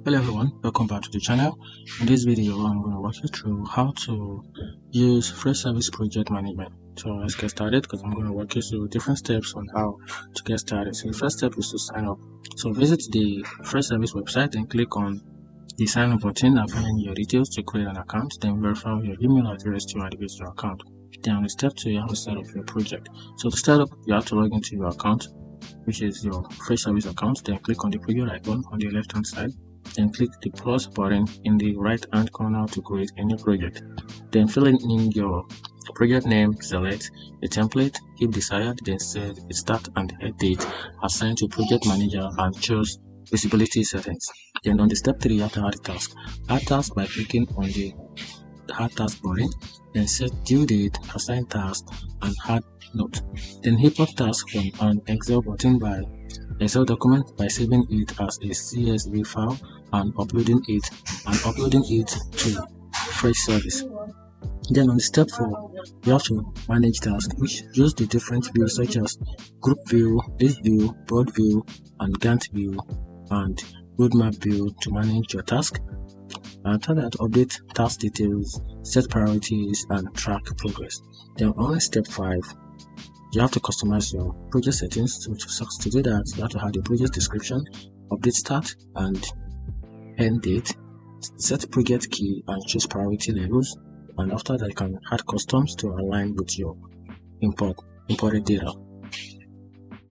Hello everyone, welcome back to the channel. In this video, I'm going to walk you through how to use Freshservice Project Management. So let's get started because I'm going to walk you through different steps on how to get started. So the first step is to sign up. So visit the Freshservice website and click on the sign up button and fill in your details to create an account. Then verify your email address to activate your account. Then on step 2, you have to set up your project. So to start up, you have to log into your account, which is your Freshservice account. Then click on the project icon on the left hand side. Then click the plus button in the right hand corner to create a new project. Then fill in your project name, select a template if desired, then set a start and end date, assign to project manager, and choose visibility settings. Then on the step 3, you have to add a task. Add task by clicking on the add task button, then set due date, assign task, and add note. Then import task from an Excel button by Excel document by saving it as a CSV file and uploading it to Freshservice. Then on step 4, you have to manage tasks, which use the different views such as group view, list view, board view, and Gantt view, and roadmap view to manage your task. After that, update task details, set priorities, and track progress. Then on step 5, you have to customize your project settings. To do that, you have to add the project description, update start and end date, set project key, and choose priority levels. And after that, you can add customs to align with your imported data.